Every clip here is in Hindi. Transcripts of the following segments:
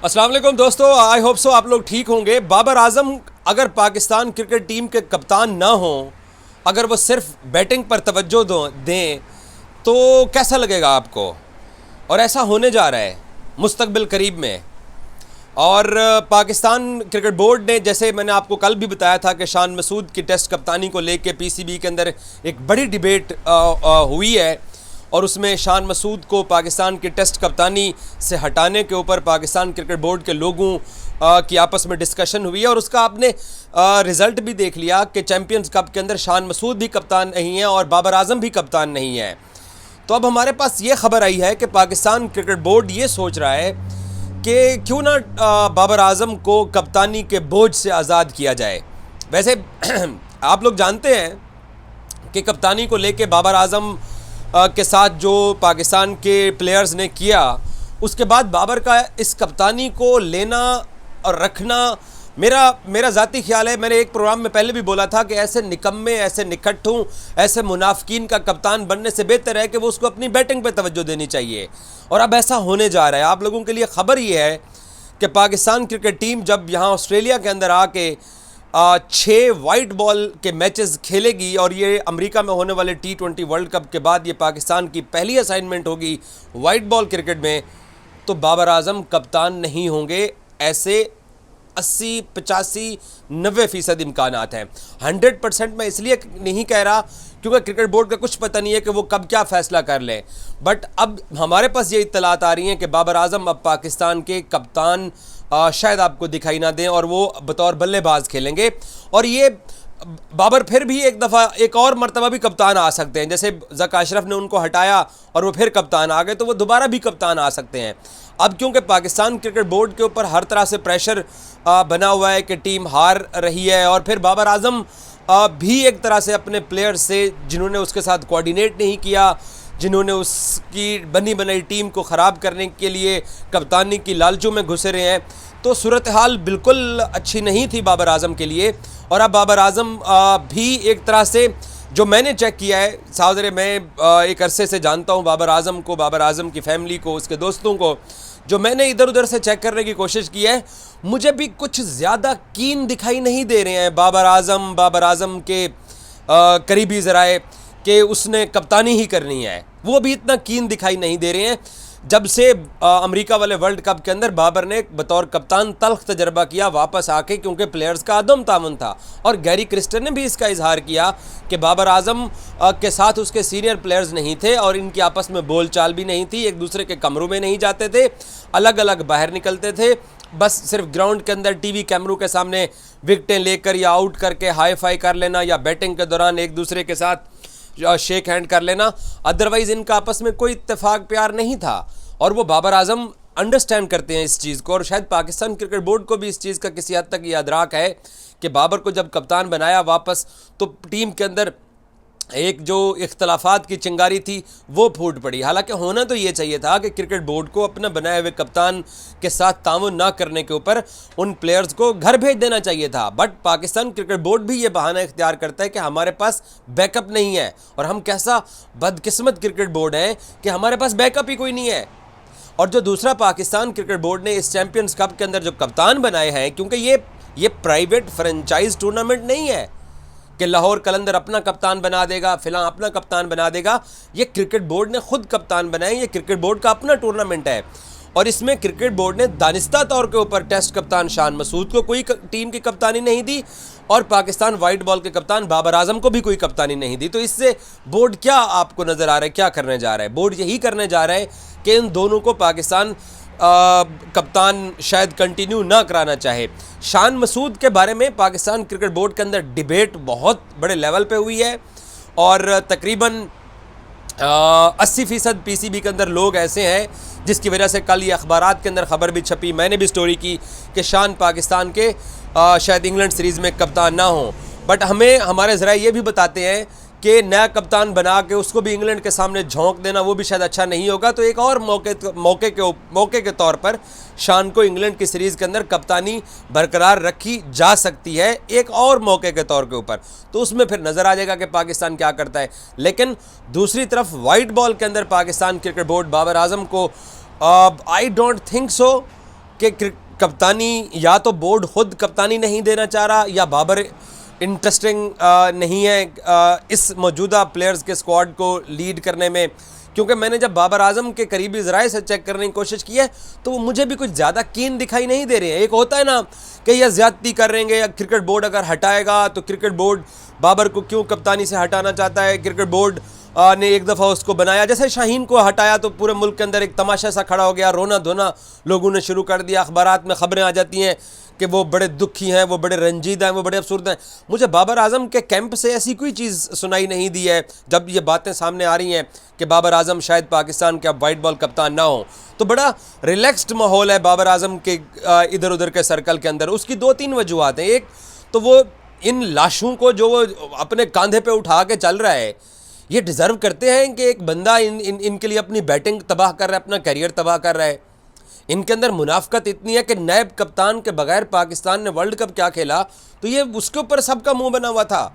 अस्सलाम वालेकुम दोस्तों, आई होप सो आप लोग ठीक होंगे। बाबर आजम अगर पाकिस्तान क्रिकेट टीम के कप्तान ना हों, अगर वो सिर्फ बैटिंग पर तवज्जो दें तो कैसा लगेगा आपको? और ऐसा होने जा रहा है मुस्तकबिल करीब में। और पाकिस्तान क्रिकेट बोर्ड ने, जैसे मैंने आपको कल भी बताया था कि शान मसूद की टेस्ट कप्तानी को लेके पीसीबी के अंदर एक बड़ी डिबेट हुई है और उसमें शान मसूद को पाकिस्तान की टेस्ट कप्तानी से हटाने के ऊपर पाकिस्तान क्रिकेट बोर्ड के लोगों की आपस में डिस्कशन हुई है। और उसका आपने रिज़ल्ट भी देख लिया कि चैम्पियंस कप के अंदर शान मसूद भी कप्तान नहीं है और बाबर आजम भी कप्तान नहीं है। तो अब हमारे पास ये खबर आई है कि पाकिस्तान क्रिकेट बोर्ड ये सोच रहा है कि क्यों ना बाबर आजम को कप्तानी के बोझ से आज़ाद किया जाए। वैसे आप लोग जानते हैं कि कप्तानी को लेके बाबर आजम के साथ जो पाकिस्तान के प्लेयर्स ने किया, उसके बाद बाबर का इस कप्तानी को लेना और रखना, मेरा ज़ाती ख्याल है, मैंने एक प्रोग्राम में पहले भी बोला था कि ऐसे निकम्मे, ऐसे निकट्ठू, ऐसे मुनाफिकीन का कप्तान बनने से बेहतर है कि वो उसको अपनी बैटिंग पे तवज्जो देनी चाहिए। और अब ऐसा होने जा रहा है। आप लोगों के लिए ख़बर ये है कि पाकिस्तान क्रिकेट टीम जब यहाँ ऑस्ट्रेलिया के अंदर आके 6 वाइट बॉल के मैचेस खेलेगी और ये अमेरिका में होने वाले T20 वर्ल्ड कप के बाद ये पाकिस्तान की पहली असाइनमेंट होगी वाइट बॉल क्रिकेट में, तो बाबर आजम कप्तान नहीं होंगे। ऐसे 80, 85, 90% इम्कानात हैं। 100% मैं इसलिए नहीं कह रहा क्योंकि क्रिकेट बोर्ड का कुछ पता नहीं है कि वो कब क्या फ़ैसला कर लें। बट अब हमारे पास ये इत्तलात आ रही हैं कि बाबर आजम अब पाकिस्तान के कप्तान शायद आपको दिखाई ना दें और वो बतौर बल्लेबाज खेलेंगे। और ये बाबर फिर भी एक दफ़ा, एक और मरतबा भी कप्तान आ सकते हैं। जैसे ज़का अशरफ ने उनको हटाया और वो फिर कप्तान आ गए, तो वो दोबारा भी कप्तान आ सकते हैं। अब क्योंकि पाकिस्तान क्रिकेट बोर्ड के ऊपर हर तरह से प्रेशर बना हुआ है कि टीम हार रही है, और फिर बाबर आजम भी एक तरह से अपने प्लेयर्स से, जिन्होंने उसके साथ कोऑर्डिनेट नहीं किया, जिन्होंने उसकी बनी बनाई टीम को ख़राब करने के लिए कप्तानी की लालचों में घुसे रहे हैं, तो सूरत हाल बिल्कुल अच्छी नहीं थी बाबर आजम के लिए। और अब बाबर आजम भी एक तरह से, जो मैंने चेक किया है साहब, मैं एक अरसे से जानता हूँ बाबर आजम को, बाबर आजम की फैमिली को, उसके दोस्तों को, जो मैंने इधर उधर से चेक करने की कोशिश की है, मुझे भी कुछ ज़्यादा कीन दिखाई नहीं दे रहे हैं बाबर आजम के करीबी ज़राए कि उसने कप्तानी ही करनी है। वो भी इतना कीन दिखाई नहीं दे रहे हैं। जब से अमेरिका वाले वर्ल्ड कप के अंदर बाबर ने बतौर कप्तान तल्ख तजर्बा किया वापस आके, क्योंकि प्लेयर्स का अदम तावन था। और गैरी क्रिस्टन ने भी इसका इजहार किया कि बाबर आजम के साथ उसके सीनियर प्लेयर्स नहीं थे और इनकी आपस में बोल चाल भी नहीं थी, एक दूसरे के कमरों में नहीं जाते थे, अलग अलग बाहर निकलते थे, बस सिर्फ ग्राउंड के अंदर टीवी कैमरों के सामने विकटें लेकर या आउट करके हाई फाई कर लेना, या बैटिंग के दौरान एक दूसरे के साथ शेक हैंड कर लेना। अदरवाइज़ इनका आपस में कोई इत्तेफाक प्यार नहीं था। और वो बाबर आजम अंडरस्टैंड करते हैं इस चीज़ को, और शायद पाकिस्तान क्रिकेट बोर्ड को भी इस चीज़ का किसी हद तक ये अदराक है कि बाबर को जब कप्तान बनाया वापस, तो टीम के अंदर एक जो इख्तलाफात की चिंगारी थी वो फूट पड़ी। हालांकि होना तो ये चाहिए था कि क्रिकेट बोर्ड को अपना बनाए हुए कप्तान के साथ ताउन ना करने के ऊपर उन प्लेयर्स को घर भेज देना चाहिए था। बट पाकिस्तान क्रिकेट बोर्ड भी ये बहाना इख्तियार करता है कि हमारे पास बैकअप नहीं है, और हम कैसा बदकिस्मत क्रिकेट बोर्ड है कि हमारे पास बैकअप ही कोई नहीं है। और जो दूसरा पाकिस्तान क्रिकेट बोर्ड ने इस चैम्पियंस कप के अंदर जो कप्तान बनाए हैं, क्योंकि ये प्राइवेट फ्रेंचाइज टूर्नामेंट नहीं है कि लाहौर कलंदर अपना कप्तान बना देगा, फिलहाल अपना कप्तान बना देगा। ये क्रिकेट बोर्ड ने खुद कप्तान बनाए, ये क्रिकेट बोर्ड का अपना टूर्नामेंट है। और इसमें क्रिकेट बोर्ड ने दानिस्ता तौर के ऊपर टेस्ट कप्तान शान मसूद को कोई टीम की कप्तानी नहीं दी, और पाकिस्तान वाइट बॉल के कप्तान बाबर आजम को भी कोई कप्तानी नहीं दी। तो इससे बोर्ड क्या आपको नज़र आ रहा है, क्या करने जा रहा है? बोर्ड यही करने जा रहा है कि इन दोनों को पाकिस्तान कप्तान शायद कंटिन्यू ना कराना चाहे। शान मसूद के बारे में पाकिस्तान क्रिकेट बोर्ड के अंदर डिबेट बहुत बड़े लेवल पे हुई है, और तकरीबन 80% पीसीबी के अंदर लोग ऐसे हैं, जिसकी वजह से कल ये अखबारात के अंदर ख़बर भी छपी, मैंने भी स्टोरी की कि शान पाकिस्तान के शायद इंग्लैंड सीरीज़ में कप्तान ना हो। बट हमें हमारे ज़राए ये भी बताते हैं कि नया कप्तान बना के उसको भी इंग्लैंड के सामने झोंक देना वो भी शायद अच्छा नहीं होगा। तो एक और मौके के तौर पर शान को इंग्लैंड की सीरीज़ के अंदर कप्तानी बरकरार रखी जा सकती है, एक और मौके के तौर के ऊपर। तो उसमें फिर नज़र आ जाएगा कि पाकिस्तान क्या करता है। लेकिन दूसरी तरफ वाइट बॉल के अंदर पाकिस्तान क्रिकेट बोर्ड बाबर आजम को आई डोंट थिंक सो कि कप्तानी या तो बोर्ड खुद कप्तानी नहीं देना चाह रहा या बाबर इंटरेस्टिंग नहीं है इस मौजूदा प्लेयर्स के स्क्वाड को लीड करने में। क्योंकि मैंने जब बाबर आजम के करीबी ज़राए से चेक करने की कोशिश की है तो वो मुझे भी कुछ ज़्यादा कीन दिखाई नहीं दे रहे हैं। एक होता है ना कि यह ज़्यादती कर रहे हैं, या क्रिकेट बोर्ड अगर हटाएगा तो क्रिकेट बोर्ड बाबर को क्यों कप्तानी से हटाना चाहता है, क्रिकेट बोर्ड ने एक दफ़ा उसको बनाया, जैसे शाहीन को हटाया तो पूरे मुल्क के अंदर एक तमाशा सा खड़ा हो गया, रोना धोना लोगों ने शुरू कर दिया, अखबारात में ख़बरें आ जाती हैं कि वो बड़े दुखी हैं, वो बड़े रंजीदा हैं, वो बड़े अफसुर्द हैं। मुझे बाबर आजम के कैंप से ऐसी कोई चीज़ सुनाई नहीं दी है जब ये बातें सामने आ रही हैं कि बाबर आजम शायद पाकिस्तान के अब वाइट बॉल कप्तान ना हो। तो बड़ा रिलैक्स्ड माहौल है बाबर आजम के इधर उधर के सर्कल के अंदर। उसकी 2-3 वजूहत हैं। एक तो वो इन लाशों को जो वो अपने कंधे पे उठा के चल रहा है, ये डिज़र्व करते हैं कि एक बंदा इनके लिए अपनी बैटिंग तबाह कर रहा है, अपना करियर तबाह कर रहा है। इनके अंदर मुनाफकत इतनी है कि नैब कप्तान के बगैर पाकिस्तान ने वर्ल्ड कप क्या खेला, तो ये उसके ऊपर सबका मुंह बना हुआ था।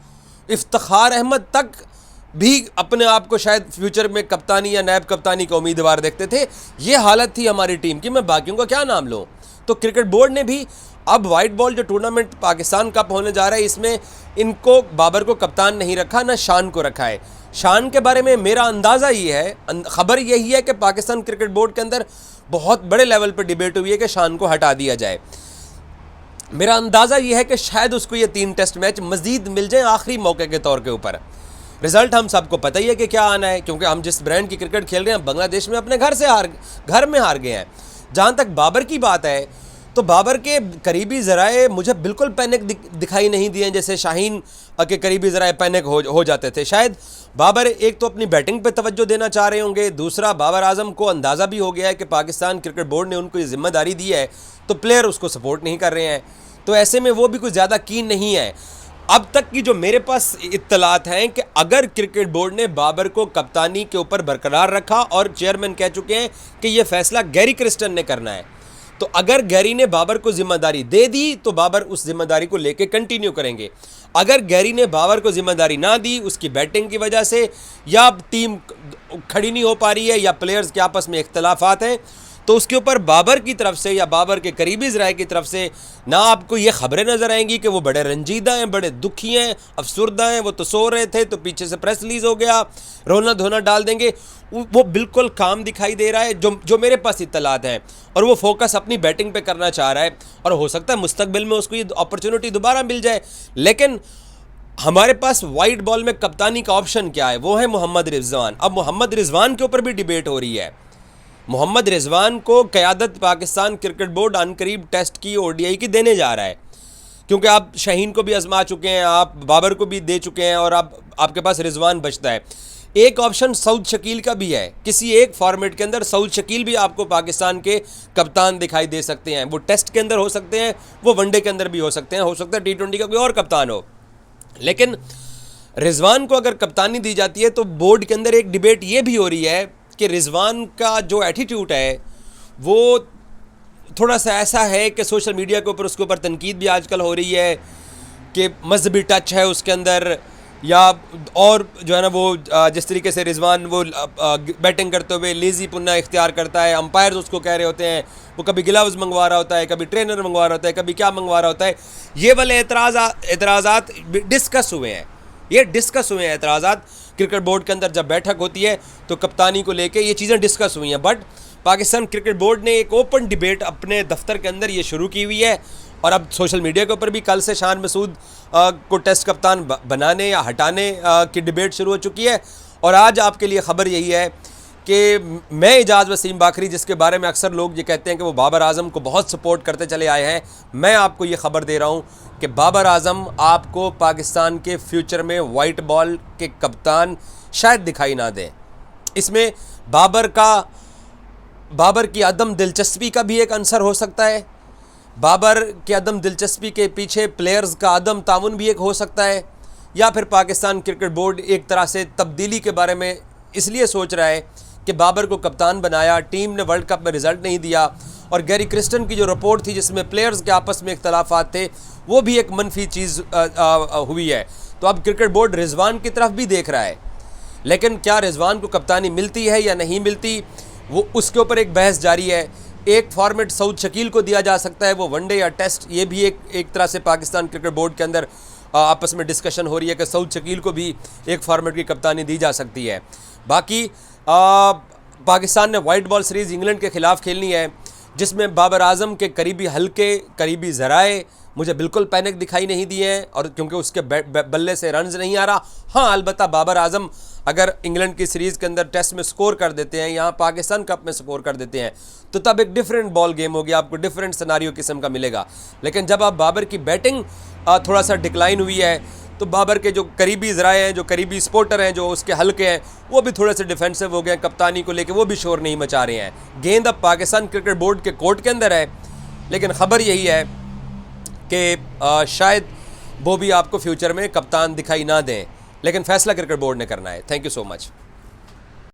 इफ्तिखार अहमद तक भी अपने आप को शायद फ्यूचर में कप्तानी या नैब कप्तानी का उम्मीदवार देखते थे। ये हालत थी हमारी टीम की, मैं बाकियों का क्या नाम लूँ। तो क्रिकेट बोर्ड ने भी अब वाइट बॉल जो टूर्नामेंट पाकिस्तान कप होने जा रहा है, इसमें इनको बाबर को कप्तान नहीं रखा, ना शान को रखा है। शान के बारे में मेरा अंदाज़ा ये है, ख़बर यही है कि पाकिस्तान क्रिकेट बोर्ड के अंदर बहुत बड़े लेवल पर डिबेट हुई है कि शान को हटा दिया जाए। मेरा अंदाज़ा ये है कि शायद उसको ये 3 टेस्ट मैच मज़ीद मिल जाए आखिरी मौके के तौर के ऊपर। रिज़ल्ट हम सबको पता ही है कि क्या आना है, क्योंकि हम जिस ब्रांड की क्रिकेट खेल रहे हैं बांग्लादेश में अपने घर में हार गए हैं। जहाँ तक बाबर की बात है तो बाबर के करीबी ज़राए मुझे बिल्कुल पैनिक दिखाई नहीं दिए जैसे शाहीन के करीबी ज़राए पैनिक हो जाते थे। शायद बाबर एक तो अपनी बैटिंग पे तवज्जो देना चाह रहे होंगे, दूसरा बाबर आजम को अंदाज़ा भी हो गया है कि पाकिस्तान क्रिकेट बोर्ड ने उनको ये जिम्मेदारी दी है तो प्लेयर उसको सपोर्ट नहीं कर रहे हैं, तो ऐसे में वो भी कुछ ज़्यादा कीन नहीं है। अब तक की जो मेरे पास इत्तलात हैं कि अगर क्रिकेट बोर्ड ने बाबर को कप्तानी के ऊपर बरकरार रखा और चेयरमैन कह चुके हैं कि यह फैसला गैरी क्रिस्टन ने करना है, तो अगर गैरी ने बाबर को जिम्मेदारी दे दी तो बाबर उस जिम्मेदारी को लेके कंटिन्यू करेंगे। अगर गैरी ने बाबर को जिम्मेदारी ना दी, उसकी बैटिंग की वजह से या टीम खड़ी नहीं हो पा रही है या प्लेयर्स के आपस में इख्तलाफात हैं, तो उसके ऊपर बाबर की तरफ से या बाबर के करीबी ज़राए की तरफ से ना आपको ये ख़बरें नज़र आएंगी कि वो बड़े रंजीदा हैं, बड़े दुखी हैं, अफसुर्दा हैं, वो तो सो रहे थे तो पीछे से प्रेस रिलीज़ हो गया, रोना धोना डाल देंगे। वो बिल्कुल काम दिखाई दे रहा है जो मेरे पास इत्तलात हैं, और वो फोकस अपनी बैटिंग पे करना चाह रहा है, और हो सकता है मुस्तकबिल में उसको ये अपॉर्चुनिटी दोबारा मिल जाए। लेकिन हमारे पास वाइट बॉल में कप्तानी का ऑप्शन क्या है, वो है मोहम्मद रिजवान। अब मोहम्मद रिजवान के ऊपर भी डिबेट हो रही है। मोहम्मद रिजवान को क़यादत पाकिस्तान क्रिकेट बोर्ड अनकरीब टेस्ट की ODI की देने जा रहा है, क्योंकि आप शाहीन को भी आजमा चुके हैं, आप बाबर को भी दे चुके हैं, और आपके पास रिजवान बचता है। एक ऑप्शन सऊद शकील का भी है, किसी एक फॉर्मेट के अंदर सऊद शकील भी आपको पाकिस्तान के कप्तान दिखाई दे सकते हैं। वो टेस्ट के अंदर हो सकते हैं, वो वनडे के अंदर भी हो सकते हैं, हो सकता है T20 का कोई और कप्तान हो। लेकिन रिजवान को अगर कप्तानी दी जाती है तो बोर्ड के अंदर एक डिबेट ये भी हो रही है कि रिजवान का जो एटीट्यूड है वो थोड़ा सा ऐसा है कि सोशल मीडिया के ऊपर उसके ऊपर तनकीद भी आजकल हो रही है कि मजहबी टच है उसके अंदर, या और जो है ना वो जिस तरीके से रिजवान वो बैटिंग करते हुए लेज़ी पुन्ना इख्तियार करता है, अंपायर्स उसको कह रहे होते हैं, वो कभी ग्लव्स मंगवा रहा होता है, कभी ट्रेनर मंगवा रहा होता है, कभी क्या मंगवा रहा होता है। ये वाले एतराज़ात डिस्कस हुए हैं, ये डिस्कस हुए हैं एतराज़ात क्रिकेट बोर्ड के अंदर। जब बैठक होती है तो कप्तानी को लेके ये चीज़ें डिस्कस हुई हैं, बट पाकिस्तान क्रिकेट बोर्ड ने एक ओपन डिबेट अपने दफ्तर के अंदर ये शुरू की हुई है, और अब सोशल मीडिया के ऊपर भी कल से शान मसूद को टेस्ट कप्तान बनाने या हटाने की डिबेट शुरू हो चुकी है। और आज आपके लिए ख़बर यही है कि मैं एजाज़ वसीम बाखरी, जिसके बारे में अक्सर लोग ये कहते हैं कि वो बाबर आजम को बहुत सपोर्ट करते चले आए हैं, मैं आपको ये ख़बर दे रहा हूँ कि बाबर आजम आपको पाकिस्तान के फ्यूचर में वाइट बॉल के कप्तान शायद दिखाई ना दें। इसमें बाबर की अदम दिलचस्पी का भी एक अंसर हो सकता है, बाबर के अदम दिलचस्पी के पीछे प्लेयर्स का अदम ताउन भी एक हो सकता है, या फिर पाकिस्तान क्रिकेट बोर्ड एक तरह से तब्दीली के बारे में इसलिए सोच रहा है कि बाबर को कप्तान बनाया, टीम ने वर्ल्ड कप में रिज़ल्ट नहीं दिया, और गैरी क्रिस्टन की जो रिपोर्ट थी जिसमें प्लेयर्स के आपस में इख्तलाफात थे, वो भी एक मनफी चीज़ हुई है। तो अब क्रिकेट बोर्ड रिजवान की तरफ भी देख रहा है, लेकिन क्या रिजवान को कप्तानी मिलती है या नहीं मिलती, वो उसके ऊपर एक बहस जारी है। एक फॉर्मेट सऊद शकील को दिया जा सकता है, वो वनडे या टेस्ट, ये भी एक तरह से पाकिस्तान क्रिकेट बोर्ड के अंदर आपस में डिस्कशन हो रही है कि सऊद शकील को भी एक फॉर्मेट की कप्तानी दी जा सकती है। बाकी पाकिस्तान ने वाइट बॉल सीरीज़ इंग्लैंड के ख़िलाफ़ खेलनी है, जिसमें बाबर आजम के करीबी हल्के, करीबी ज़राए मुझे बिल्कुल पैनिक दिखाई नहीं दिए हैं, और क्योंकि उसके बल्ले से रन्स नहीं आ रहा। हाँ, अलबत्ता बाबर आजम अगर इंग्लैंड की सीरीज़ के अंदर टेस्ट में स्कोर कर देते हैं, यहाँ पाकिस्तान कप में स्कोर कर देते हैं, तो तब एक डिफरेंट बॉल गेम होगी, आपको डिफरेंट सिनारियो किस्म का मिलेगा। लेकिन जब आप बाबर की बैटिंग थोड़ा सा डिक्लाइन हुई है, तो बाबर के जो करीबी ज़राए हैं, जो करीबी स्पोर्टर हैं, जो उसके हल्के हैं, वो भी थोड़े से डिफेंसिव हो गए हैं, कप्तानी को लेकर वो भी शोर नहीं मचा रहे हैं। गेंद अब पाकिस्तान क्रिकेट बोर्ड के कोर्ट के अंदर है, लेकिन ख़बर यही है कि शायद वो भी आपको फ्यूचर में कप्तान दिखाई ना दें, लेकिन फैसला क्रिकेट बोर्ड ने करना है। Thank you so much.